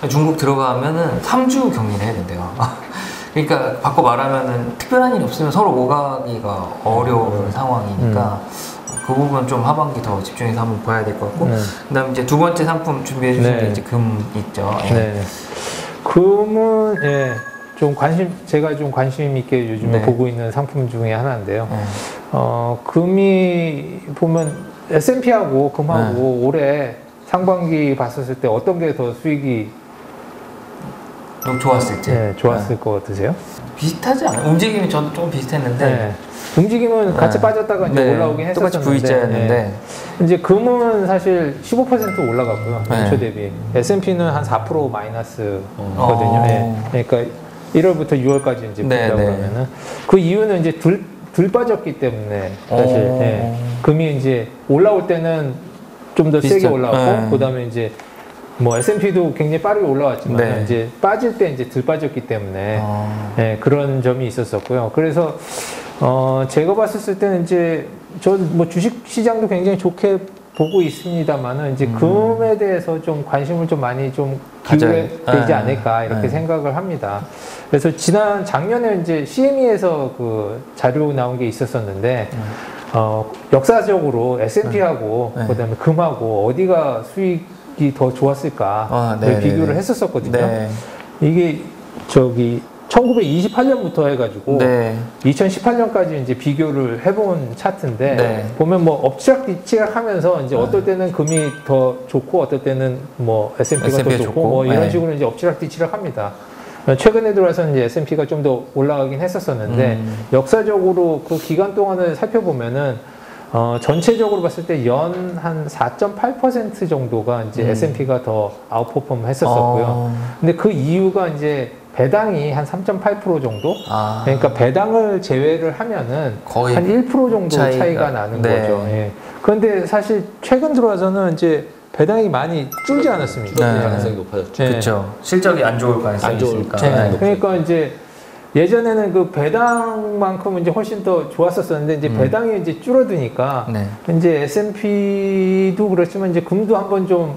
중국 들어가면은 3주 격리를 해야 된대요. 그러니까 바꿔 말하면은 특별한 일이 없으면 서로 오가기가 어려운 상황이니까 그 부분 좀 하반기 더 집중해서 한번 봐야 될 것 같고 그다음 이제 두 번째 상품 준비해 주신 게 이제 금 있죠. 네. 금은 좀 제가 좀 관심 있게 요즘에 보고 있는 상품 중에 하나인데요. 금이 보면 S&P하고 금하고 올해 상반기 봤었을 때 어떤 게 더 수익이 좋았을지. 좋았을 것 같으세요? 비슷하지 않아요? 움직임이 저도 좀 비슷했는데 움직임은 같이 빠졌다가 이제 올라오긴 했었는데 똑같이 V자였는데 이제 금은 사실 15% 올라갔고요. 연초 대비. S&P는 한 4% 마이너스거든요. 그러니까 1월부터 6월까지 이제 본다고 그러면은 그 이유는 이제 덜 빠졌기 때문에 사실 금이 이제 올라올 때는 좀 더 세게 올라왔고 그다음에 이제 뭐 S&P도 굉장히 빠르게 올라왔지만 이제 빠질 때 이제 덜 빠졌기 때문에 그런 점이 있었었고요. 그래서 제가 봤을 때는 이제 저 뭐 주식 시장도 굉장히 좋게 보고 있습니다만은 이제 금에 대해서 좀 관심을 좀 많이 좀 기울여야 되지 않을까 이렇게 생각을 합니다. 그래서 작년에 이제 CME에서 그 자료 나온 게 있었었는데 역사적으로 S&P하고 그다음에 금하고 어디가 수익이 더 좋았을까 비교를 했었었거든요. 이게 1928년부터 해가지고 2018년까지 이제 비교를 해본 차트인데 보면 뭐 엎치락뒤치락 하면서 이제 어떨 때는 금이 더 좋고 어떨 때는 뭐 S&P가 더 좋고 뭐 이런 식으로 이제 엎치락뒤치락 합니다. 최근에 들어와서는 이제 S&P가 좀 더 올라가긴 했었었는데 역사적으로 그 기간 동안을 살펴보면은 전체적으로 봤을 때 연 한 4.8% 정도가 이제 S&P가 더 아웃퍼폼 했었었고요. 근데 그 이유가 이제 배당이 한 3.8% 정도? 그러니까 배당을 제외를 하면은 거의 한 1% 정도 차이가 나는 거죠. 그런데 사실 최근 들어와서는 이제 배당이 많이 줄지 않았습니까? 가능성이 높아졌죠. 그렇죠. 실적이 안 좋을 가능성이 있으니까. 그러니까 이제 예전에는 그 배당만큼은 이제 훨씬 더 좋았었는데 이제 배당이 이제 줄어드니까 이제 S&P도 그렇지만 이제 금도 한번 좀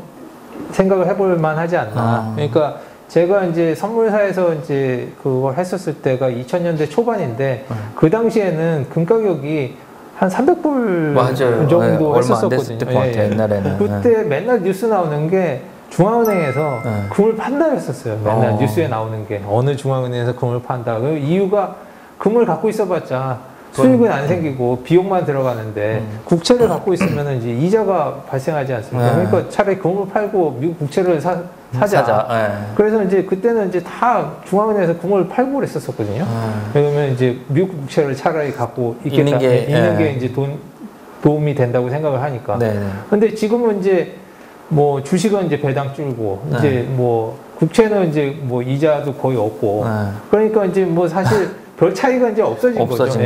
생각을 해볼 만하지 않나. 그러니까 제가 이제 선물사에서 이제 그걸 했었을 때가 2000년대 초반인데 그 당시에는 금 가격이 한 300불 정도 했었거든요. 옛날에는. 그때 맨날 뉴스 나오는 게 중앙은행에서 금을 판다 했었어요. 맨날 뉴스에 나오는 게 어느 중앙은행에서 금을 판다. 그 이유가 금을 갖고 있어봤자 수익은 안 생기고 비용만 들어가는데 국채를 갖고 있으면 이제 이자가 발생하지 않습니까? 그러니까 차라리 금을 팔고 미국 국채를 사자. 그래서 이제 그때는 이제 다 중앙은행에서 금을 팔고 그랬었거든요. 그러면 이제 미국 국채를 차라리 갖고 있는 게 이제 도움이 된다고 생각을 하니까. 근데 지금은 이제 뭐 주식은 이제 배당 줄고 이제 뭐 국채는 이제 뭐 이자도 거의 없고 그러니까 이제 뭐 사실 별 차이가 이제 없어진 거죠.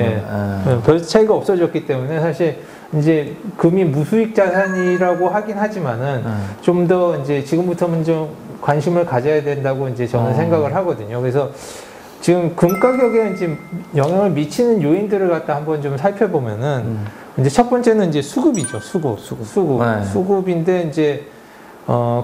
별 차이가 없어졌기 때문에 사실 이제 금이 무수익 자산이라고 하긴 하지만은 좀 더 이제 지금부터는 좀 관심을 가져야 된다고 이제 저는 생각을 하거든요. 그래서 지금 금 가격에 이제 영향을 미치는 요인들을 갖다 한번 좀 살펴보면은 이제 첫 번째는 이제 수급이죠. 수급인데 이제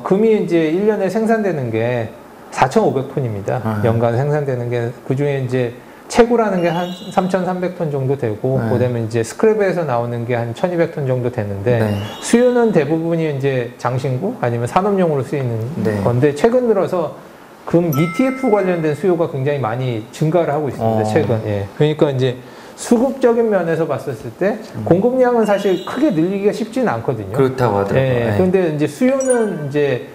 금이 이제 1년에 생산되는 게 4,500톤입니다. 연간 생산되는 게 그중에 이제 채굴하는 게 한 3,300톤 정도 되고 그다음에 이제 스크랩에서 나오는 게 한 1,200톤 정도 되는데 수요는 대부분이 이제 장신구 아니면 산업용으로 쓰이는 건데 최근 들어서 금 ETF 관련된 수요가 굉장히 많이 증가를 하고 있습니다. 최근. 그러니까 이제 수급적인 면에서 봤었을 때 공급량은 사실 크게 늘리기가 쉽지는 않거든요. 그렇다고 하더라고요. 예, 그런데 이제 수요는 이제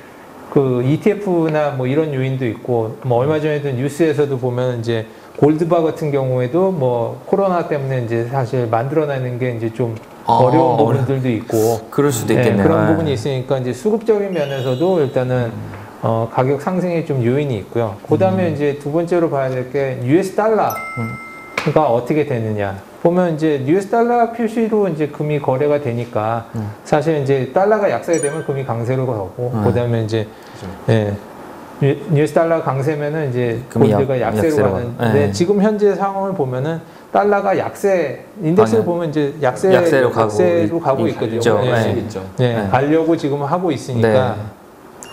그 ETF나 뭐 이런 요인도 있고, 뭐 얼마 전에도 뉴스에서도 보면 이제 골드바 같은 경우에도 뭐 코로나 때문에 이제 사실 만들어내는 게 이제 좀 어려운 부분들도 있고, 그럴 수도 있겠네요. 그런 부분이 있으니까 이제 수급적인 면에서도 일단은 가격 상승에 좀 요인이 있고요. 그 다음에 이제 두 번째로 봐야 될 게 US 달러가 어떻게 되느냐. 보면 이제 US 달러 표시로 이제 금이 거래가 되니까 사실 이제 달러가 약세가 되면 금이 강세로 가고, 그 다음에 이제 US 달러 강세면은 이제 골드가 약세로 가는데, 지금 현재 상황을 보면은 달러가 약세, 인덱스를 보면 이제 약세로 가고 있거든요. 가려고 지금 하고 있으니까,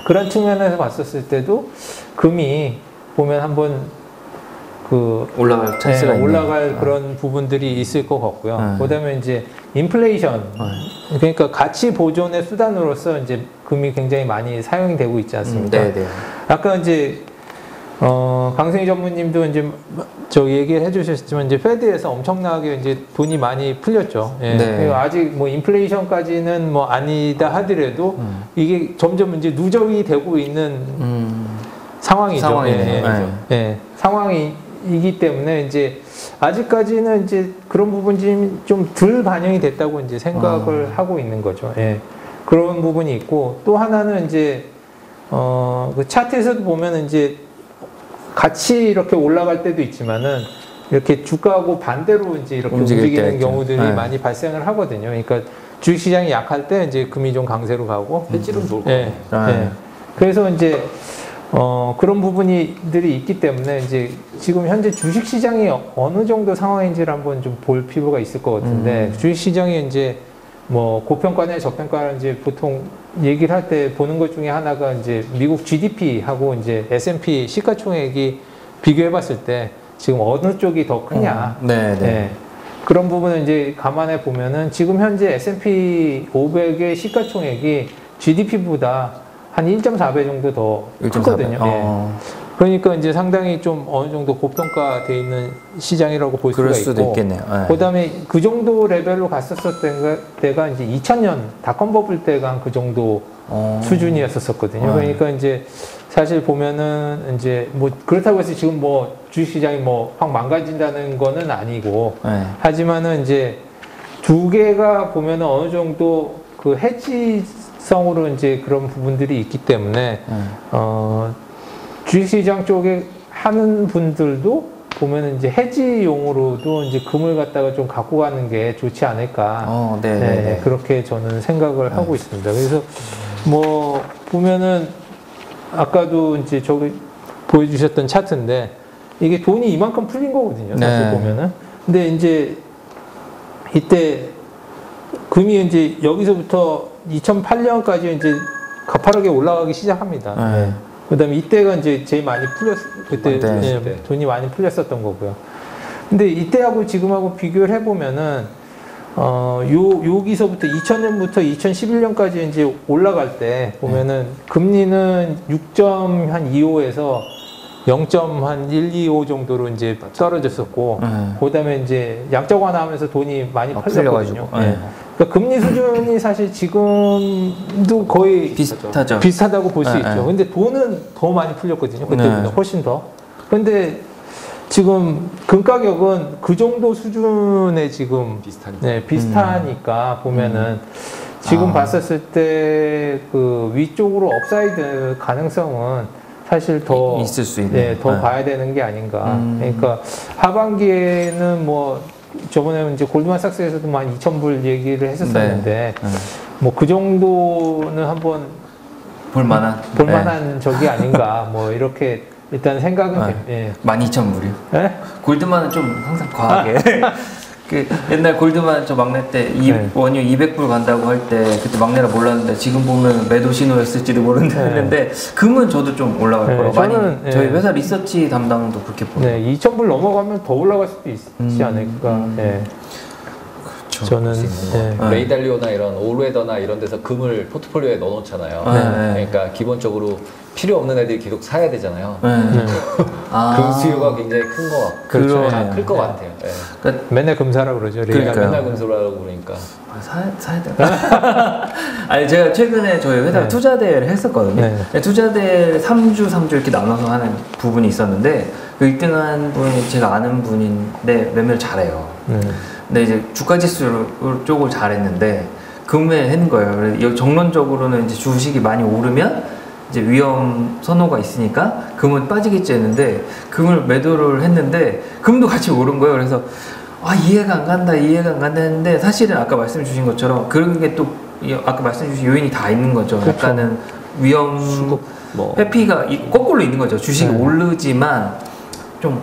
그런 측면에서 봤었을 때도 금이 보면 한번 올라갈 찬스가 올라갈 그런 부분들이 있을 것 같고요. 그다음에 이제 인플레이션, 그러니까 가치 보존의 수단으로서 이제 금이 굉장히 많이 사용이 되고 있지 않습니까? 아까 이제 강승희 전무님도 이제 얘기를 해주셨지만, 이제 페드에서 엄청나게 이제 돈이 많이 풀렸죠. 아직 뭐 인플레이션까지는 뭐 아니다 하더라도 이게 점점 이제 누적이 되고 있는 상황이죠. 상황이기 때문에 이제 아직까지는 이제 그런 부분이 좀 덜 반영이 됐다고 이제 생각을 하고 있는 거죠. 그런 부분이 있고, 또 하나는 이제 그 차트에서도 보면 이제 같이 이렇게 올라갈 때도 있지만은 이렇게 주가하고 반대로 이제 이렇게 움직이는 경우들이 많이 발생을 하거든요. 그러니까 주식시장이 약할 때 이제 금이 좀 강세로 가고, 해지는 좋을 거예요. 그래서 이제 그런 부분들이 있기 때문에 이제 지금 현재 주식시장이 어느 정도 상황인지를 한번 좀 볼 필요가 있을 것 같은데, 주식시장이 이제 뭐 고평가냐 저평가냐 이제 보통 얘기를 할 때 보는 것 중에 하나가 이제 미국 GDP하고 이제 S&P 시가총액이 비교해봤을 때 지금 어느 쪽이 더 크냐. 그런 부분을 이제 감안해 보면은 지금 현재 S&P 500의 시가총액이 GDP보다 한 1.4배 정도 더 크거든요. 그러니까 이제 상당히 좀 어느 정도 고평가되어 있는 시장이라고 볼 수가 있고, 그다음에 그 정도 레벨로 갔었을 때가 이제 2000년 닷컴 버블 때가 그 정도 수준이었었거든요. 그러니까 이제 사실 보면은 이제 뭐 그렇다고 해서 지금 뭐 주식시장이 뭐 확 망가진다는 거는 아니고, 하지만은 이제 두 개가 보면은 어느 정도 그 해지성으로 이제 그런 부분들이 있기 때문에 주식시장 쪽에 하는 분들도 보면은 이제 해지용으로도 이제 금을 갖다가 좀 갖고 가는 게 좋지 않을까. 그렇게 저는 생각을 하고 있습니다. 그래서 뭐 보면은 아까도 이제 저기 보여주셨던 차트인데, 이게 돈이 이만큼 풀린 거거든요. 사실 보면은. 근데 이제 이때 금이 이제 여기서부터 2008년까지 이제 가파르게 올라가기 시작합니다. 그 다음에 이때가 이제 제일 많이 그때 돈이 많이 풀렸었던 거고요. 근데 이때하고 지금하고 비교를 해보면은, 여기서부터 2000년부터 2011년까지 이제 올라갈 때 보면은 금리는 6.25에서 0.125 정도로 이제 떨어졌었고, 그 다음에 이제 양적 완화하면서 돈이 많이 풀렸거든요. 그러니까 금리 수준이 사실 지금도 거의 비슷하다고 볼 수 있죠. 근데 돈은 더 많이 풀렸거든요. 그때보다 훨씬 더. 근데 지금 금 가격은 그 정도 수준에 지금 비슷하니까 보면은 지금 봤었을 때 그 위쪽으로 업사이드 가능성은 사실 더 있을 수 있는, 더 봐야 되는 게 아닌가. 그러니까 하반기에는 뭐 저번에 이제 골드만삭스에서도 한 2,000불 얘기를 했었었는데, 뭐 그 정도는 한번 볼만한 적이 아닌가. 뭐 이렇게 일단 생각은 12,000불이요. 골드만은 좀 항상 과하게. 그 옛날 골드만 저 막내 때 원유 200불 간다고 할 때 그때 막내라 몰랐는데 지금 보면 매도 신호였을지도 모른다 했는데, 금은 저도 좀 올라갈 거라고 많이 저희 회사 리서치 담당도 그렇게 보네요. 2,000불 넘어가면 더 올라갈 수도 있지 않을까. 그쵸. 저는 레이달리오나 이런 올웨더나 이런 데서 금을 포트폴리오에 넣어놓잖아요. 그러니까 기본적으로 필요 없는 애들이 계속 사야 되잖아요. 금 수요가 굉장히 큰 거 같고 클 것 같아요. 그러니까 맨날 금 사라고 그러죠. 맨날 금 사라고 그러니까 사야 돼. 아니 제가 최근에 저희 회사가 투자 대회를 했었거든요. 투자 대회 3주 이렇게 나눠서 하는 부분이 있었는데 그 1등한 분이 제가 아는 분인데 매매를 잘해요. 근데 이제 주가 지수 쪽을 잘했는데 금에 했는 거예요. 정론적으로는 이제 주식이 많이 오르면 이제 위험 선호가 있으니까 금은 빠지겠지 했는데 금을 매도를 했는데 금도 같이 오른 거예요. 그래서 이해가 안 간다 했는데 사실은 아까 말씀 주신 것처럼 그런 게 또 아까 말씀 주신 요인이 다 있는 거죠. 그렇죠. 약간은 위험 회피가 거꾸로 있는 거죠. 주식이 오르지만 좀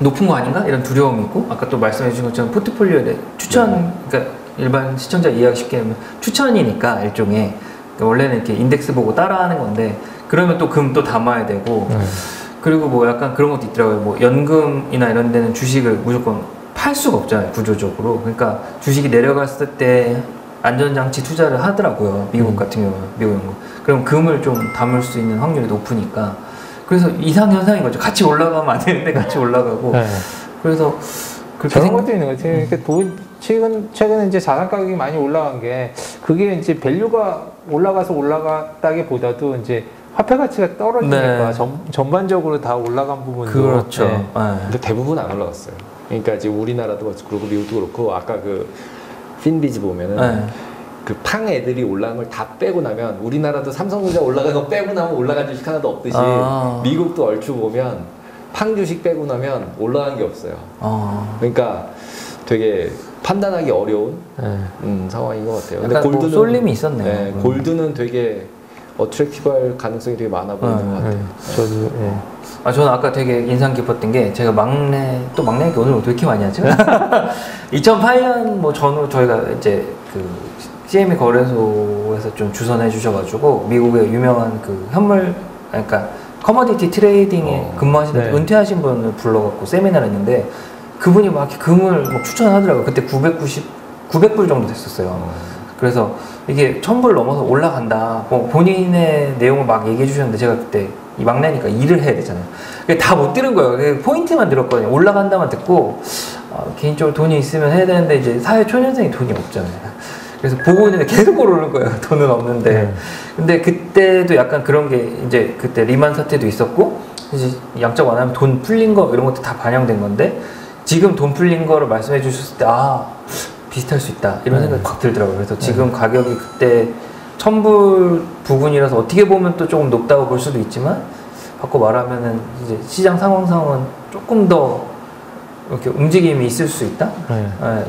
높은 거 아닌가? 이런 두려움이 있고 아까 또 말씀해 주신 것처럼 포트폴리오에 추천 그러니까 일반 시청자 이해하기 쉽게 하면 추천이니까 일종의 원래는 이렇게 인덱스 보고 따라하는 건데 그러면 또 금 또 담아야 되고 그리고 뭐 약간 그런 것도 있더라고요. 뭐 연금이나 이런 데는 주식을 무조건 팔 수가 없잖아요. 구조적으로. 그러니까 주식이 내려갔을 때 안전장치 투자를 하더라고요. 미국 같은 경우는 미국 연금. 그럼 금을 좀 담을 수 있는 확률이 높으니까 그래서 이상현상인 거죠. 같이 올라가면 안 되는데 같이 올라가고 그래서 그렇게 그런 것도 있는 것 같아요. 그러니까 최근에 이제 자산 가격이 많이 올라간 게 그게 이제 밸류가 올라갔다기보다도 이제 화폐 가치가 떨어지니까 전반적으로 다 올라간 부분도 그렇죠. 근데 대부분 안 올라갔어요. 그러니까 지금 우리나라도 그렇고 미국도 그렇고 아까 그 핀비즈 보면은 그 팡 애들이 올라간 걸 다 빼고 나면 우리나라도 삼성전자 올라간 거 빼고 나면 올라간 주식 하나도 없듯이 미국도 얼추 보면 팡 주식 빼고 나면 올라간 게 없어요. 그러니까 되게 판단하기 어려운 상황인 것 같아요. 근데 골드는 쏠림이 있었네요. 골드는 되게 어트랙티브할 가능성이 되게 많아 보이는 것 같아요. 저도 저는 아까 되게 인상 깊었던 게 제가 막내 얘기 오늘 왜 이렇게 많이 하죠? 2008년 뭐 전후 저희가 이제 그 CME 거래소에서 좀 주선해 주셔가지고 미국의 유명한 그 현물 그러니까 커머디티 트레이딩에 근무하시는 은퇴하신 분을 불러갖고 세미나를 했는데 그분이 막 금을 막 추천하더라고요. 그때 900불 정도 됐었어요. 그래서 이게 1000불 넘어서 올라간다. 본인의 내용을 막 얘기해 주셨는데 제가 그때 이 막내니까 일을 해야 되잖아요. 다 못 들은 거예요. 포인트만 들었거든요. 올라간다만 듣고 개인적으로 돈이 있으면 해야 되는데 이제 사회 초년생이 돈이 없잖아요. 그래서 보고 있는데 계속 오르는 거예요. 돈은 없는데. 근데 그때도 약간 그런 게 이제 그때 리만 사태도 있었고 이제 양적 완화하면 돈 풀린 거 이런 것도 다 반영된 건데 지금 돈 풀린 거를 말씀해 주셨을 때 비슷할 수 있다 이런 생각이 확 들더라고요. 그래서 지금 가격이 그때 1000불 부분이라서 어떻게 보면 또 조금 높다고 볼 수도 있지만 바꿔 말하면은 이제 시장 상황상은 조금 더 이렇게 움직임이 있을 수 있다.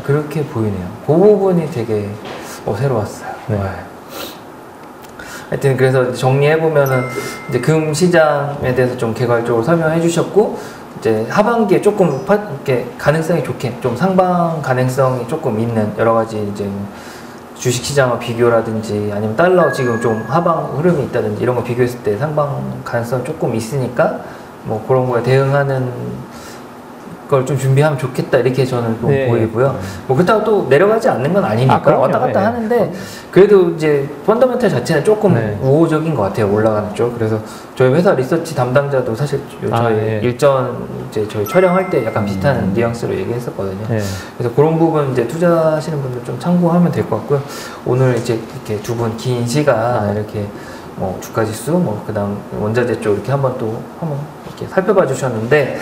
그렇게 보이네요. 그 부분이 되게 새로웠어요. 하여튼 그래서 정리해 보면은 이제 금 시장에 대해서 좀 개괄적으로 설명해 주셨고 이제 하반기에 조금 이렇게 가능성이 좋게 좀 상방 가능성이 조금 있는 여러 가지 이제 주식시장과 비교라든지 아니면 달러 지금 좀 하방 흐름이 있다든지 이런 거 비교했을 때 상방 가능성이 조금 있으니까 뭐 그런 거에 대응하는 걸 좀 준비하면 좋겠다 이렇게 저는 좀 보이고요. 뭐 그렇다고 또 내려가지 않는 건 아니니까 왔다 갔다 하는데 그래도 이제 펀더멘탈 자체는 조금 우호적인 것 같아요. 올라가는 쪽. 그래서 저희 회사 리서치 담당자도 사실 저희 일전 이제 저희 촬영할 때 약간 비슷한 뉘앙스로 얘기했었거든요. 그래서 그런 부분 이제 투자하시는 분들 좀 참고하면 될 것 같고요. 오늘 이제 이렇게 두 분 긴 시간 이렇게 뭐 주가지수 뭐 그다음 원자재 쪽 이렇게 한번 이렇게 살펴봐 주셨는데.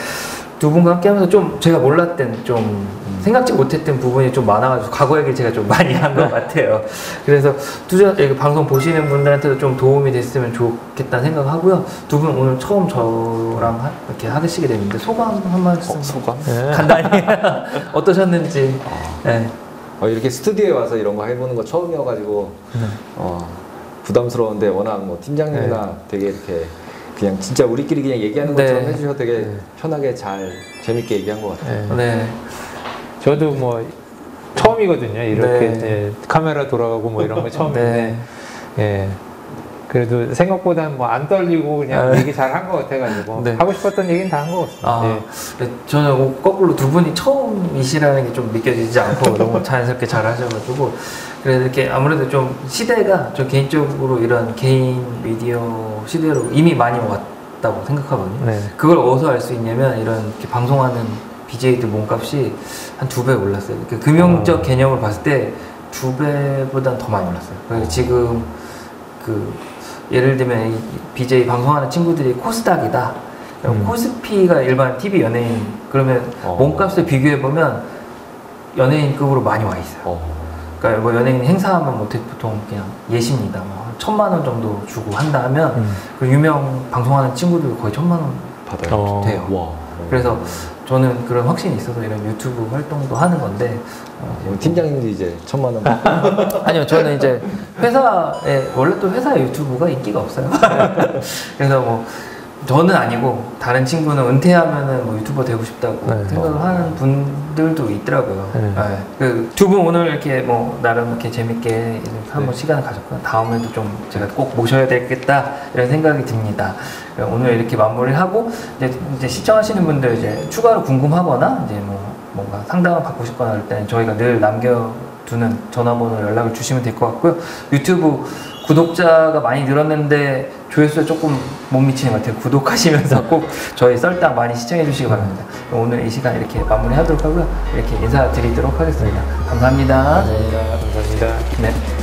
두 분과 함께 하면서 좀 제가 몰랐던 좀 생각지 못했던 부분이 좀 많아가지고 과거 얘기를 제가 좀 많이 한 것 같아요. 그래서 방송 보시는 분들한테도 좀 도움이 됐으면 좋겠다는 생각하고요. 두 분 오늘 처음 저랑 이렇게 하시게 됐는데 소감 한 말씀. 소감? 간단히 어떠셨는지. 이렇게 스튜디오에 와서 이런 거 해보는 거 처음이어가지고 부담스러운데 워낙 뭐 팀장님이나 되게 이렇게 그냥 진짜 우리끼리 그냥 얘기하는 것처럼 해주셔서 되게 편하게 잘 재밌게 얘기한 것 같아요. 저도 뭐 처음이거든요. 이렇게 카메라 돌아가고 뭐 이런 거 처음인데 그래도 생각보다는 뭐 안 떨리고 그냥 얘기 잘 한 것 같아가지고 네. 하고 싶었던 얘기는 다 한 것 같습니다. 네. 저는 거꾸로 두 분이 처음이시라는 게 좀 느껴지지 않고 너무 자연스럽게 잘 하셔가지고 그래서 이렇게 아무래도 좀 시대가 저 개인적으로 이런 개인 미디어 시대로 이미 많이 왔다고 생각하거든요. 네. 그걸 어디서 알 수 있냐면 이런 이렇게 방송하는 BJ들 몸값이 한 2배 올랐어요. 금융적 개념을 봤을 때 2배보다는 더 많이 올랐어요. 그래서 지금 예를 들면 이 BJ 방송하는 친구들이 코스닥이다. 코스피가 일반 TV 연예인 그러면 몸값을 비교해보면 연예인급으로 많이 와 있어요. 그러니까 뭐 연예인 행사하면 뭐 보통 그냥 예시입니다. 뭐 1,000만 원 정도 주고 한다 하면 그 유명 방송하는 친구들 거의 1,000만 원 받아요. 돼요. 와. 그래서 저는 그런 확신이 있어서 이런 유튜브 활동도 하는 건데 팀장님도 이제 1,000만 원 아니요, 저는 이제 회사에 원래 또 회사에 유튜브가 인기가 없어요. 그래서 뭐 저는 아니고 다른 친구는 은퇴하면은 뭐 유튜버 되고 싶다고 생각을 하는 분들도 있더라고요. 그 두 분 오늘 이렇게 뭐 나름 이렇게 재밌게 한번 시간을 가졌고요. 다음에도 좀 제가 꼭 모셔야 되겠다 이런 생각이 듭니다. 오늘 이렇게 마무리를 하고 이제 시청하시는 분들 이제 추가로 궁금하거나 이제 뭐 뭔가 상담을 받고 싶거나 할 때는 저희가 늘 남겨두는 전화번호 연락을 주시면 될 것 같고요. 유튜브 구독자가 많이 늘었는데 조회수에 조금 못 미치는 것 같아요. 구독하시면서 꼭 저희 썰당 많이 시청해 주시기 바랍니다. 오늘 이 시간 이렇게 마무리하도록 하고요. 이렇게 인사드리도록 하겠습니다. 감사합니다. 감사합니다. 네.